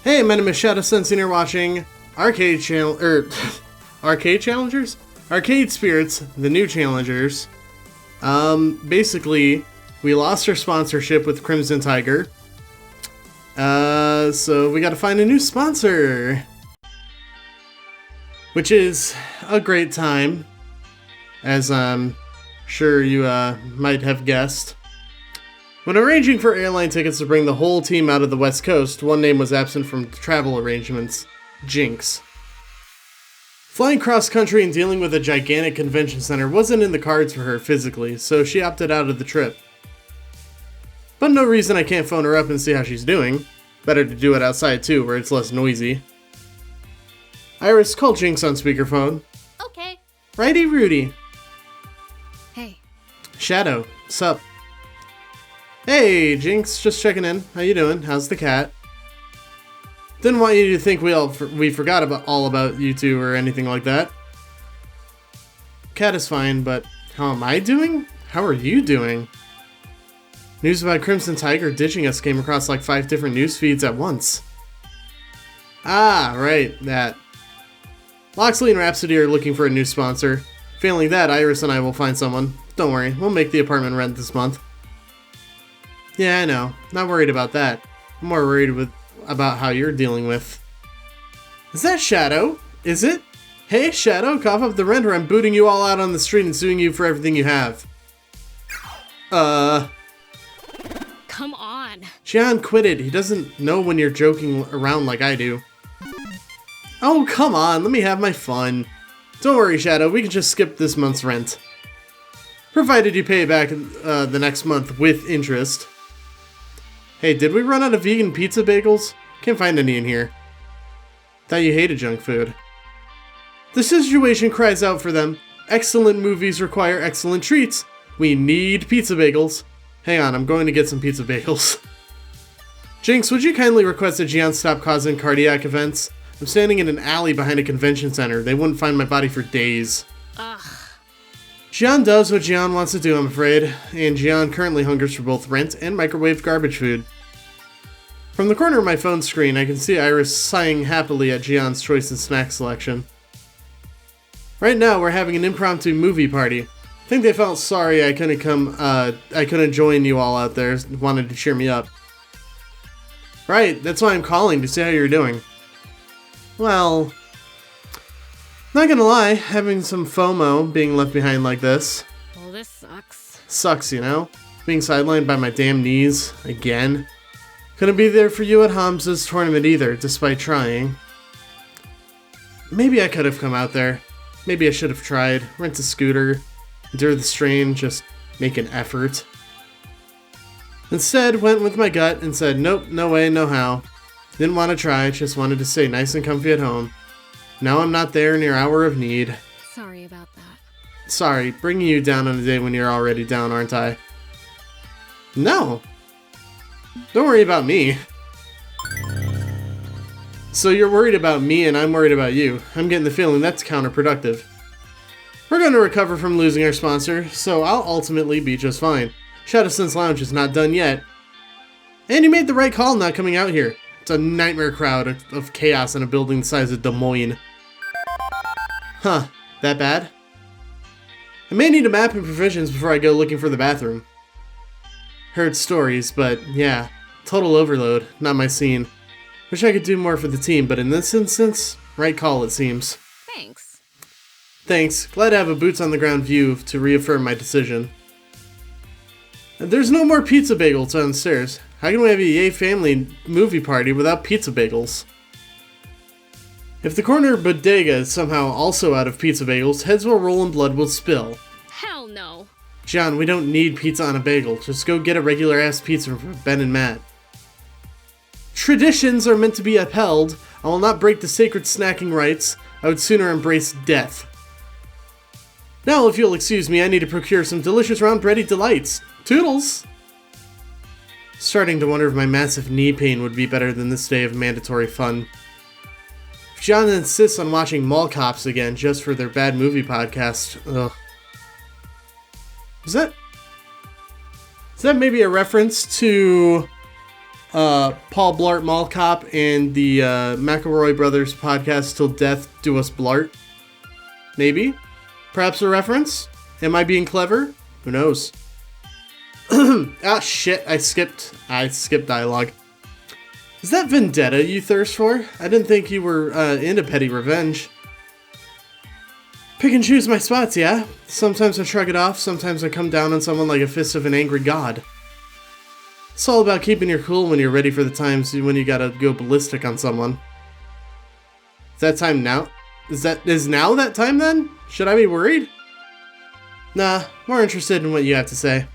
Hey, my name is Shadowsense, and you're watching Arcade Challengers? Arcade Spirits, the new challengers. Basically, we lost our sponsorship with Crimson Tiger. So we gotta find a new sponsor. Which is a great time, as I'm sure you might have guessed. When arranging for airline tickets to bring the whole team out of the West Coast, one name was absent from travel arrangements: Jinx. Flying cross-country and dealing with a gigantic convention center wasn't in the cards for her physically, so she opted out of the trip. But no reason I can't phone her up and see how she's doing. Better to do it outside too, where it's less noisy. Iris, call Jinx on speakerphone. Okay. Righty Rudy. Hey. Shadow, sup? Hey, Jinx, just checking in. How you doing? How's the cat? Didn't want you to think we forgot all about you two or anything like that. Cat is fine, but how am I doing? How are you doing? News about Crimson Tiger ditching us came across like 5 different news feeds at once. Ah, right, that. Loxley and Rhapsody are looking for a new sponsor. Failing that, Iris and I will find someone. Don't worry, we'll make the apartment rent this month. Yeah, I know. Not worried about that. I'm more worried about how you're dealing with. Is that Shadow? Is it? Hey, Shadow, cough up the rent or I'm booting you all out on the street and suing you for everything you have. Come on. Gian, quit it. He doesn't know when you're joking around like I do. Oh, come on. Let me have my fun. Don't worry, Shadow. We can just skip this month's rent. Provided you pay back the next month with interest. Hey, did we run out of vegan pizza bagels? Can't find any in here. Thought you hated junk food. The situation cries out for them. Excellent movies require excellent treats. We need pizza bagels. Hang on, I'm going to get some pizza bagels. Jinx, would you kindly request that Gian stop causing cardiac events? I'm standing in an alley behind a convention center. They wouldn't find my body for days. Ugh. Gian does what Gian wants to do, I'm afraid, and Gian currently hungers for both rent and microwaved garbage food. From the corner of my phone screen, I can see Iris sighing happily at Gian's choice in snack selection. Right now, we're having an impromptu movie party. I think they felt sorry I couldn't join you all out there, wanted to cheer me up. Right, that's why I'm calling, to see how you're doing. Well, not gonna lie, having some FOMO being left behind like this. Well, this sucks. Sucks, you know? Being sidelined by my damn knees, again. Couldn't be there for you at Hamza's tournament either, despite trying. Maybe I could have come out there. Maybe I should have tried. Rent a scooter. Endure the strain, just make an effort. Instead, went with my gut and said, nope, no way, no how. Didn't want to try, just wanted to stay nice and comfy at home. Now I'm not there in your hour of need. Sorry about that. Sorry, bringing you down on a day when you're already down, aren't I? No. Don't worry about me. So you're worried about me and I'm worried about you. I'm getting the feeling that's counterproductive. We're going to recover from losing our sponsor, so I'll ultimately be just fine. Shadowsense Lounge is not done yet. And you made the right call not coming out here. It's a nightmare crowd of chaos in a building the size of Des Moines. Huh, that bad? I may need a map and provisions before I go looking for the bathroom. Heard stories, but yeah, total overload, not my scene. Wish I could do more for the team, but in this instance, right call it seems. Thanks. Thanks, glad to have a boots-on-the-ground view to reaffirm my decision. There's no more pizza bagels downstairs. How can we have a Yay Family movie party without pizza bagels? If the corner bodega is somehow also out of pizza bagels, heads will roll and blood will spill. Hell no. John, we don't need pizza on a bagel. Just go get a regular-ass pizza from Ben and Matt. Traditions are meant to be upheld. I will not break the sacred snacking rites. I would sooner embrace death. Now, if you'll excuse me, I need to procure some delicious round bready delights. Toodles! Starting to wonder if my massive knee pain would be better than this day of mandatory fun. If John insists on watching Mall Cops again just for their bad movie podcast, ugh. Is that maybe a reference to Paul Blart Mall Cop and the McElroy Brothers podcast Till Death Do Us Blart. Maybe? Perhaps a reference? Am I being clever? Who knows? Ah, shit, I skipped dialogue. Is that vendetta you thirst for? I didn't think you were into petty revenge. Pick and choose my spots, yeah? Sometimes I shrug it off, sometimes I come down on someone like a fist of an angry god. It's all about keeping your cool when you're ready for the times when you gotta go ballistic on someone. Is that time now? Is now that time then? Should I be worried? Nah, more interested in what you have to say.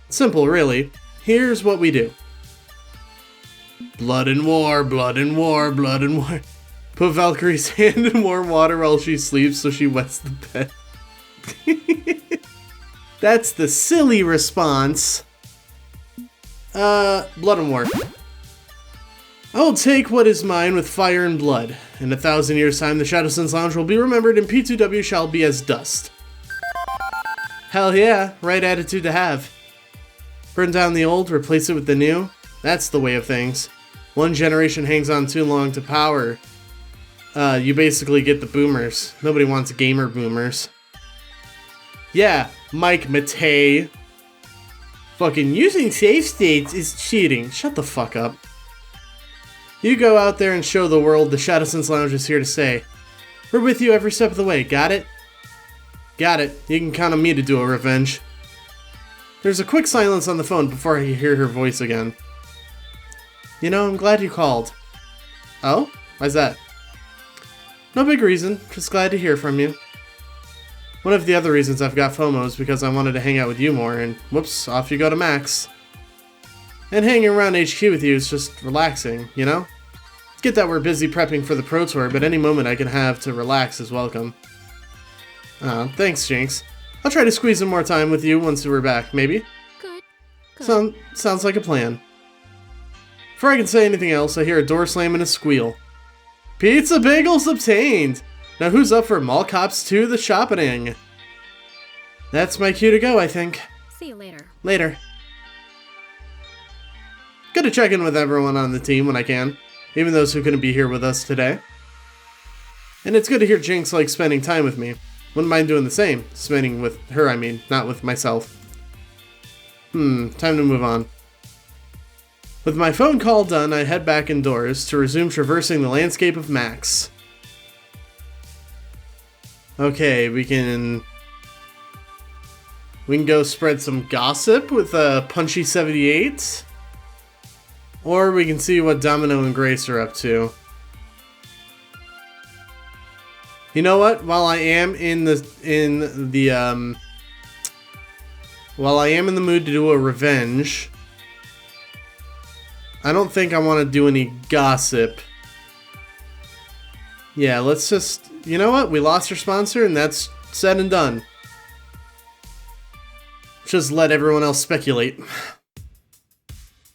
Simple, really. Here's what we do. Blood and war, blood and war, blood and war. Put Valkyrie's hand in warm water while she sleeps so she wets the bed. That's the silly response. Blood and war. I'll take what is mine with fire and blood. In 1,000 years' time, the Shadowsense Lounge will be remembered and P2W shall be as dust. Hell yeah, right attitude to have. Burn down the old, replace it with the new. That's the way of things. One generation hangs on too long to power. You basically get the boomers. Nobody wants gamer boomers. Yeah, Mike Matei. Fucking using save states is cheating. Shut the fuck up. You go out there and show the world the Shadowsense Lounge is here to stay. We're with you every step of the way, got it? Got it. You can count on me to do a revenge. There's a quick silence on the phone before I hear her voice again. You know, I'm glad you called. Oh? Why's that? No big reason, just glad to hear from you. One of the other reasons I've got FOMO is because I wanted to hang out with you more, and whoops, off you go to Max. And hanging around HQ with you is just relaxing, you know? Get that we're busy prepping for the Pro Tour, but any moment I can have to relax is welcome. Thanks, Jinx. I'll try to squeeze in more time with you once we're back, maybe? Good. Sounds like a plan. Before I can say anything else, I hear a door slam and a squeal. Pizza bagels obtained! Now who's up for Mall Cops 2 the shopping? That's my cue to go, I think. See you later. Later. Good to check in with everyone on the team when I can, even those who couldn't be here with us today. And it's good to hear Jinx likes spending time with me. Wouldn't mind doing the same. Spending with her, I mean, not with myself. Time to move on. With my phone call done, I head back indoors to resume traversing the landscape of Max. Okay, we can go spread some gossip with Punchy 78. Or we can see what Domino and Grace are up to. You know what? While I am in the mood to do a revenge, I don't think I want to do any gossip. Yeah, let's just... You know what? We lost our sponsor, and that's said and done. Just let everyone else speculate.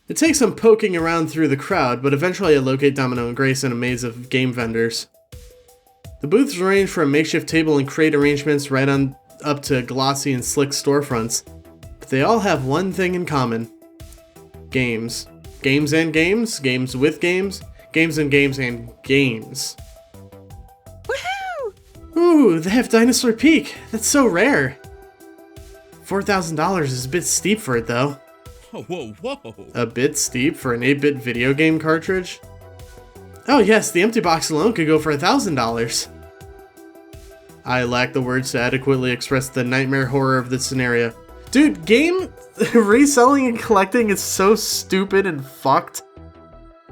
It takes some poking around through the crowd, but eventually I locate Domino and Grace in a maze of game vendors. The booths range from makeshift table and crate arrangements right on up to glossy and slick storefronts, but they all have one thing in common. Games. Games and games, games with games, games and games and games. Woohoo! Ooh, they have Dinosaur Peak. That's so rare. $4,000 is a bit steep for it, though. Whoa. A bit steep for an 8-bit video game cartridge? Oh yes, the empty box alone could go for $1,000. I lack the words to adequately express the nightmare horror of this scenario. Dude, game reselling and collecting is so stupid and fucked.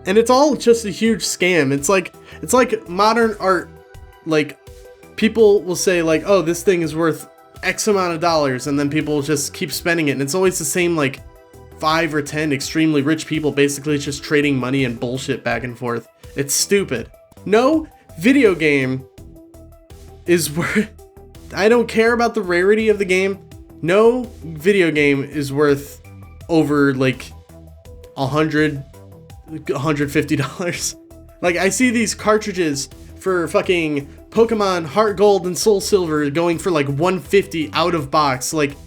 And it's all just a huge scam. It's like modern art. Like, people will say like, oh, this thing is worth X amount of dollars, and then people just keep spending it, and it's always the same like 5 or 10 extremely rich people basically just trading money and bullshit back and forth. It's stupid. No video game is worth... I don't care about the rarity of the game. No video game is worth over like $150. Like, I see these cartridges for fucking Pokemon Heart Gold and Soul Silver going for like $150 out of box. Like,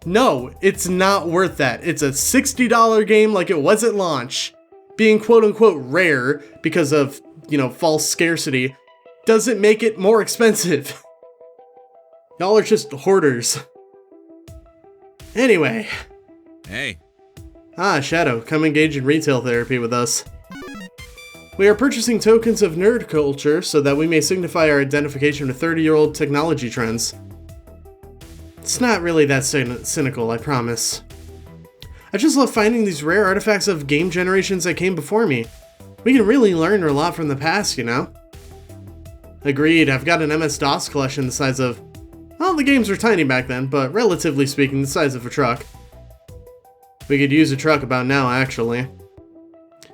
No, it's not worth that. It's a $60 game like it was at launch. Being quote-unquote rare because of, false scarcity doesn't make it more expensive. Y'all are just hoarders. Anyway. Hey. Shadow, come engage in retail therapy with us. We are purchasing tokens of nerd culture so that we may signify our identification with 30-year-old technology trends. It's not really that cynical, I promise. I just love finding these rare artifacts of game generations that came before me. We can really learn a lot from the past, Agreed, I've got an MS-DOS collection the size of... Well, the games were tiny back then, but relatively speaking, the size of a truck. We could use a truck about now, actually.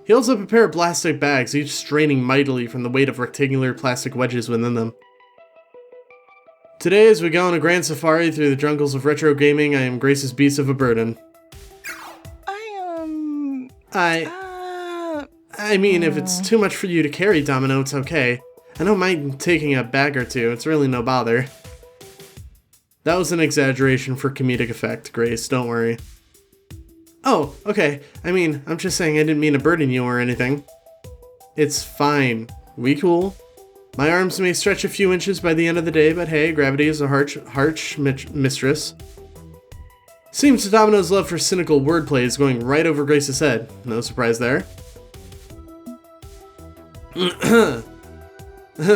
He holds up a pair of plastic bags, each straining mightily from the weight of rectangular plastic wedges within them. Today, as we go on a grand safari through the jungles of retro gaming, I am Grace's beast of a burden. I mean, if it's too much for you to carry, Domino, it's okay. I don't mind taking a bag or two, it's really no bother. That was an exaggeration for comedic effect, Grace, don't worry. Oh, okay, I mean, I'm just saying I didn't mean to burden you or anything. It's fine. We cool? My arms may stretch a few inches by the end of the day, but hey, gravity is a harsh mistress. Seems Domino's love for cynical wordplay is going right over Grace's head. No surprise there.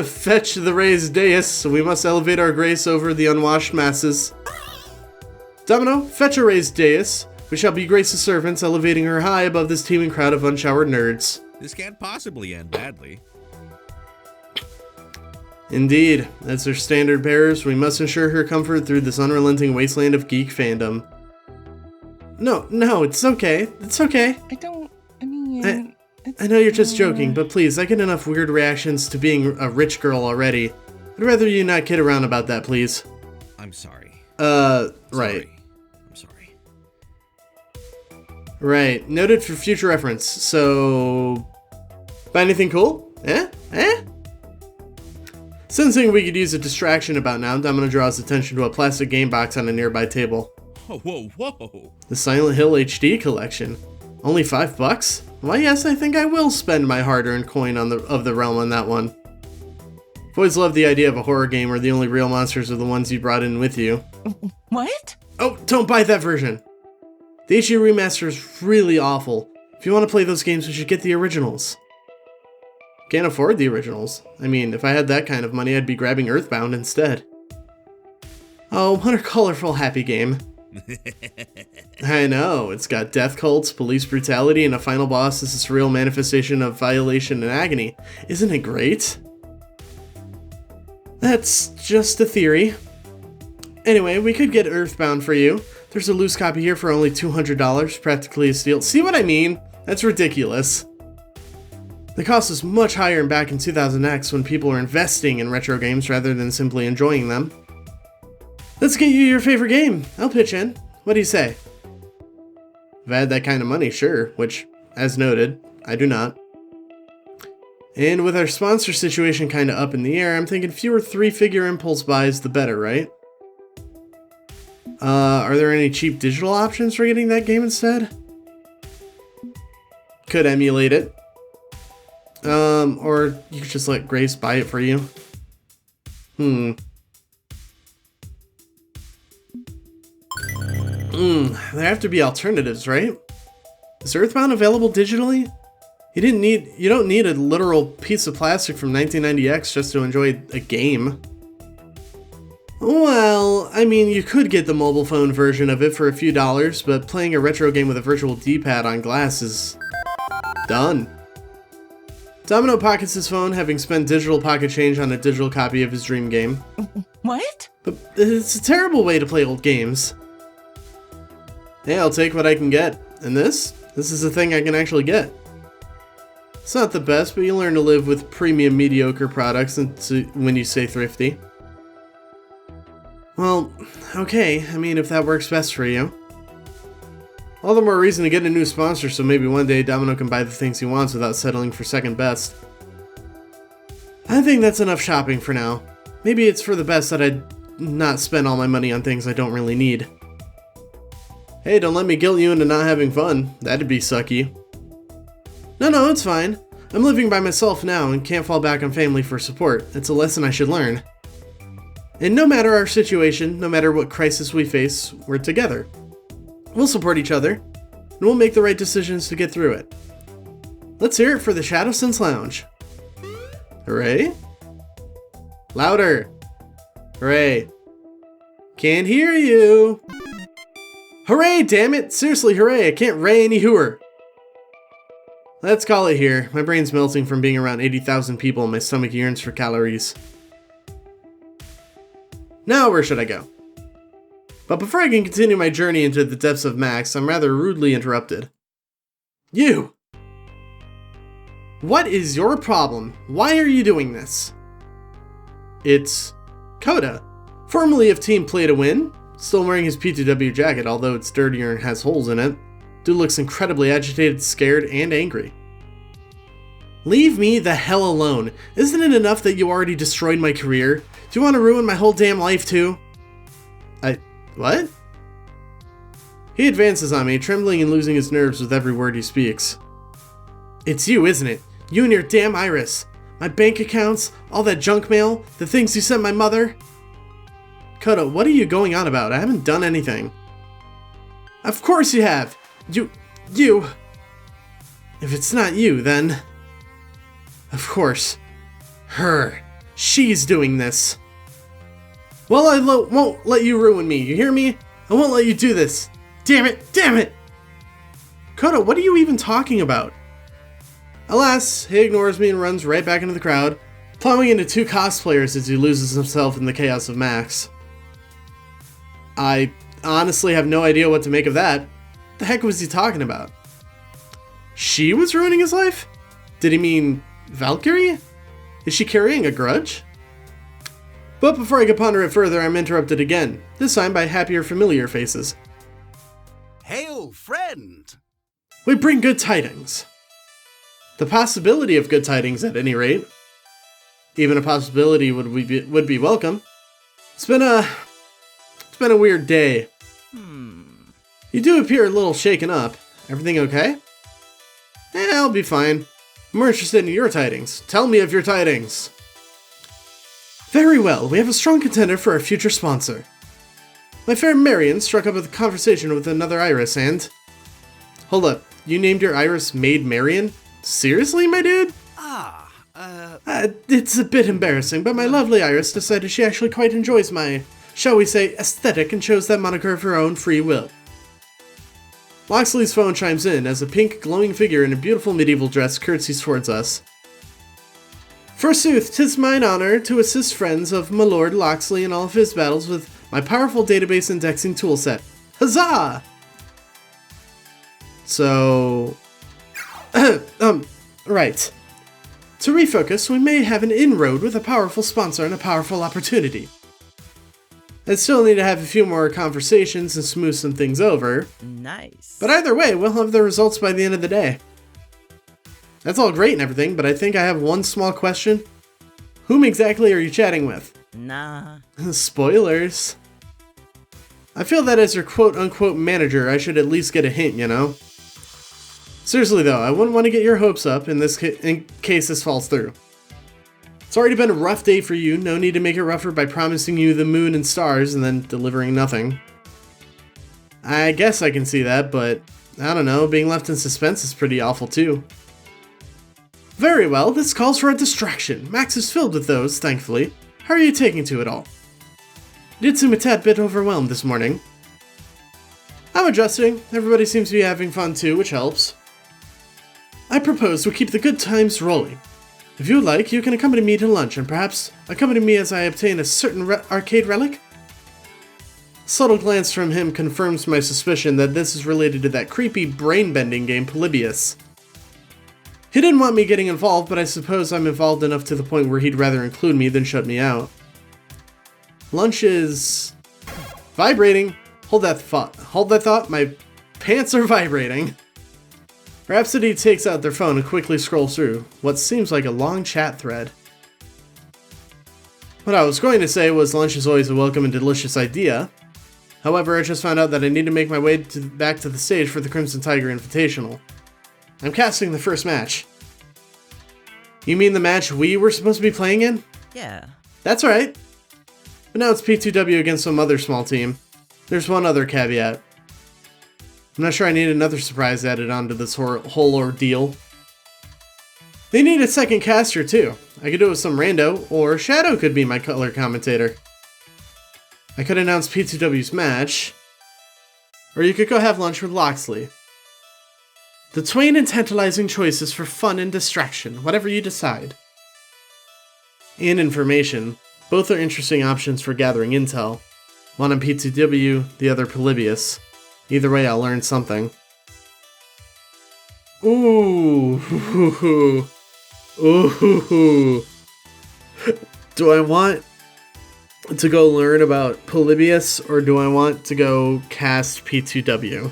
Fetch the raised dais, we must elevate our Grace over the unwashed masses. Domino, fetch a raised dais. We shall be Grace's servants, elevating her high above this teeming crowd of unshowered nerds. This can't possibly end badly. Indeed, as her standard bearers, we must ensure her comfort through this unrelenting wasteland of geek fandom. No, it's okay. It's okay. I know you're just joking, but please, I get enough weird reactions to being a rich girl already. I'd rather you not kid around about that, please. I'm sorry. Right. I'm sorry. Right, noted for future reference. So, buy anything cool? Sensing we could use a distraction about now, Domino draws attention to a plastic game box on a nearby table. Whoa. The Silent Hill HD collection. Only $5? Why yes, I think I will spend my hard-earned coin of the realm on that one. I've always loved the idea of a horror game where the only real monsters are the ones you brought in with you. What? Oh, don't buy that version! The HD remaster is really awful. If you want to play those games, we should get the originals. Can't afford the originals. I mean, if I had that kind of money, I'd be grabbing Earthbound instead. Oh, what a colorful, happy game. I know, it's got death cults, police brutality, and a final boss is a surreal manifestation of violation and agony. Isn't it great? That's just a theory. Anyway, we could get Earthbound for you. There's a loose copy here for only $200, practically a steal. See what I mean? That's ridiculous. The cost is much higher back in 2000X when people were investing in retro games rather than simply enjoying them. Let's get you your favorite game. I'll pitch in. What do you say? If I had that kind of money, sure, which, as noted, I do not. And with our sponsor situation kinda up in the air, I'm thinking fewer 3-figure impulse buys the better, right? Are there any cheap digital options for getting that game instead? Could emulate it. Or you could just let Grace buy it for you. There have to be alternatives, right? Is Earthbound available digitally? You don't need a literal piece of plastic from 1990X just to enjoy a game. Well, I mean, you could get the mobile phone version of it for a few dollars, but playing a retro game with a virtual D-pad on glass is done. Domino pockets his phone, having spent digital pocket change on a digital copy of his dream game. What? But it's a terrible way to play old games. Hey, I'll take what I can get. And this is the thing I can actually get. It's not the best, but you learn to live with premium mediocre products when you stay thrifty. Well, okay, I mean, if that works best for you. All the more reason to get a new sponsor, so maybe one day Domino can buy the things he wants without settling for second best. I think that's enough shopping for now. Maybe it's for the best that I not spend all my money on things I don't really need. Hey, don't let me guilt you into not having fun. That'd be sucky. No, it's fine. I'm living by myself now and can't fall back on family for support. It's a lesson I should learn. And no matter our situation, no matter what crisis we face, we're together. We'll support each other, and we'll make the right decisions to get through it. Let's hear it for the Shadowsense Lounge. Hooray? Louder. Hooray. Can't hear you. Hooray, damn it! Seriously, hooray, I can't ray any hooer. Let's call it here. My brain's melting from being around 80,000 people and my stomach yearns for calories. Now where should I go? But before I can continue my journey into the depths of Max, I'm rather rudely interrupted. You! What is your problem? Why are you doing this? It's Coda, formerly of Team Play to Win, still wearing his P2W jacket, although it's dirtier and has holes in it. Dude looks incredibly agitated, scared, and angry. Leave me the hell alone. Isn't it enough that you already destroyed my career? Do you want to ruin my whole damn life too? What? He advances on me, trembling and losing his nerves with every word he speaks. It's you, isn't it? You and your damn iris. My bank accounts, all that junk mail, the things you sent my mother. Coda, what are you going on about? I haven't done anything. Of course you have. You. If it's not you, then... Of course. Her. She's doing this. Well, I won't let you ruin me, you hear me? I won't let you do this. Damn it! Coda, what are you even talking about? Alas, he ignores me and runs right back into the crowd, plowing into two cosplayers as he loses himself in the chaos of Max. I honestly have no idea what to make of that. What the heck was he talking about? She was ruining his life? Did he mean Valkyrie? Is she carrying a grudge? But before I can ponder it further, I'm interrupted again, this time by happier, familiar faces. Hail, friend! We bring good tidings. The possibility of good tidings, at any rate. Even a possibility would be welcome. It's been a weird day. You do appear a little shaken up. Everything okay? I'll be fine. I'm more interested in your tidings. Tell me of your tidings. Very well, we have a strong contender for our future sponsor. My fair Marion struck up a conversation with another iris and... Hold up, you named your iris Maid Marion? Seriously, my dude? It's a bit embarrassing, but my lovely iris decided she actually quite enjoys my, shall we say, aesthetic and chose that moniker of her own free will. Loxley's phone chimes in as a pink, glowing figure in a beautiful medieval dress curtsies towards us. Forsooth, 'tis mine honor to assist friends of my lord Loxley in all of his battles with my powerful database indexing toolset. Huzzah! So... right. To refocus, we may have an inroad with a powerful sponsor and a powerful opportunity. I still need to have a few more conversations and smooth some things over. Nice. But either way, we'll have the results by the end of the day. That's all great and everything, but I think I have one small question. Whom exactly are you chatting with? Nah. Spoilers. I feel that as your quote-unquote manager, I should at least get a hint, you know? Seriously though, I wouldn't want to get your hopes up in case this falls through. It's already been a rough day for you, no need to make it rougher by promising you the moon and stars and then delivering nothing. I guess I can see that, but I don't know, being left in suspense is pretty awful too. Very well, this calls for a distraction. Max is filled with those, thankfully. How are you taking to it all? You did seem a tad bit overwhelmed this morning. I'm adjusting. Everybody seems to be having fun too, which helps. I propose we keep the good times rolling. If you would like, you can accompany me to lunch and perhaps accompany me as I obtain a certain arcade relic? A subtle glance from him confirms my suspicion that this is related to that creepy brain-bending game Polybius. He didn't want me getting involved, but I suppose I'm involved enough to the point where he'd rather include me than shut me out. Lunch is... vibrating. Hold that thought. My pants are vibrating. Rhapsody takes out their phone and quickly scrolls through what seems like a long chat thread. What I was going to say was lunch is always a welcome and delicious idea. However, I just found out that I need to make my way back to the stage for the Crimson Tiger Invitational. I'm casting the first match. You mean the match we were supposed to be playing in? Yeah. That's right. But now it's P2W against some other small team. There's one other caveat. I'm not sure I need another surprise added onto this whole ordeal. They need a second caster too. I could do it with some rando, or Shadow could be my color commentator. I could announce P2W's match, or you could go have lunch with Loxley. The twain and tantalizing choices for fun and distraction, whatever you decide. And information. Both are interesting options for gathering intel. One on P2W, the other Polybius. Either way, I'll learn something. Ooh. Ooh. Do I want to go learn about Polybius, or do I want to go cast P2W?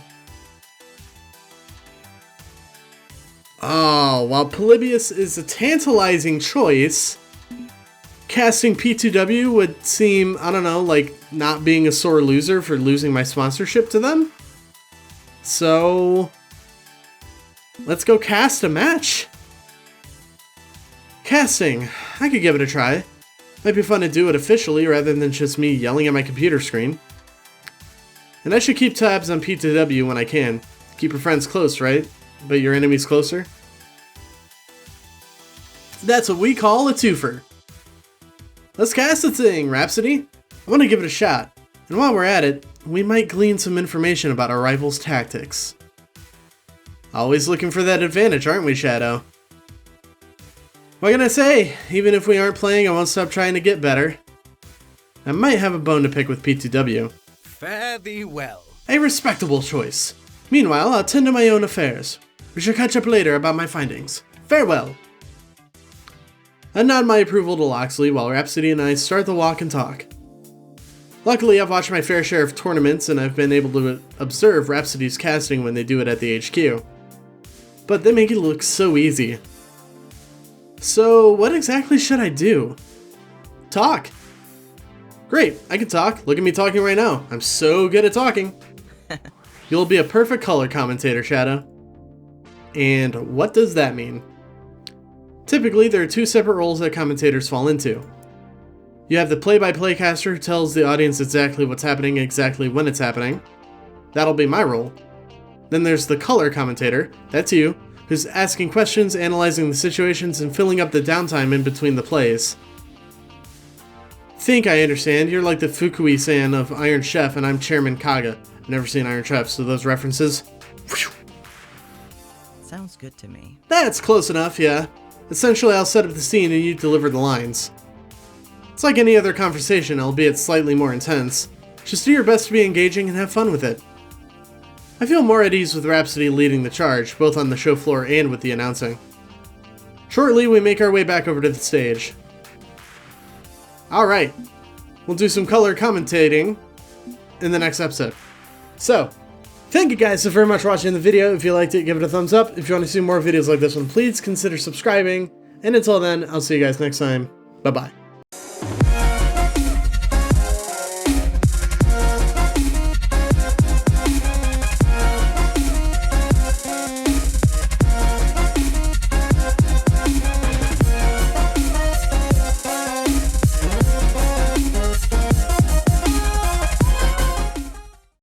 Oh, while Polybius is a tantalizing choice, casting P2W would seem, I don't know, like not being a sore loser for losing my sponsorship to them. So, let's go cast a match. Casting. I could give it a try. Might be fun to do it officially rather than just me yelling at my computer screen. And I should keep tabs on P2W when I can. Keep your friends close, right? But your enemies closer? That's what we call a twofer. Let's cast the thing, Rhapsody. I want to give it a shot. And while we're at it, we might glean some information about our rivals' tactics. Always looking for that advantage, aren't we, Shadow? What can I say? Even if we aren't playing, I won't stop trying to get better. I might have a bone to pick with P2W. Fare thee well. A respectable choice. Meanwhile, I'll tend to my own affairs. We shall catch up later about my findings. Farewell! I nod my approval to Loxley while Rhapsody and I start the walk and talk. Luckily, I've watched my fair share of tournaments and I've been able to observe Rhapsody's casting when they do it at the HQ. But they make it look so easy. So, what exactly should I do? Talk! Great, I can talk. Look at me talking right now. I'm so good at talking. You'll be a perfect color commentator, Shadow. And what does that mean? Typically, there are two separate roles that commentators fall into. You have the play-by-play caster who tells the audience exactly what's happening exactly when it's happening. That'll be my role. Then there's the color commentator, that's you, who's asking questions, analyzing the situations, and filling up the downtime in between the plays. Think I understand, you're like the Fukui-san of Iron Chef and I'm Chairman Kaga. I've never seen Iron Chef, so those references... Whew. Sounds good to me. That's close enough, yeah. Essentially, I'll set up the scene and you deliver the lines. It's like any other conversation, albeit slightly more intense. Just do your best to be engaging and have fun with it. I feel more at ease with Rhapsody leading the charge, both on the show floor and with the announcing. Shortly, we make our way back over to the stage. Alright, we'll do some color commentating in the next episode. So, thank you guys so very much for watching the video. If you liked it, give it a thumbs up. If you want to see more videos like this one, please consider subscribing. And until then, I'll see you guys next time. Bye-bye.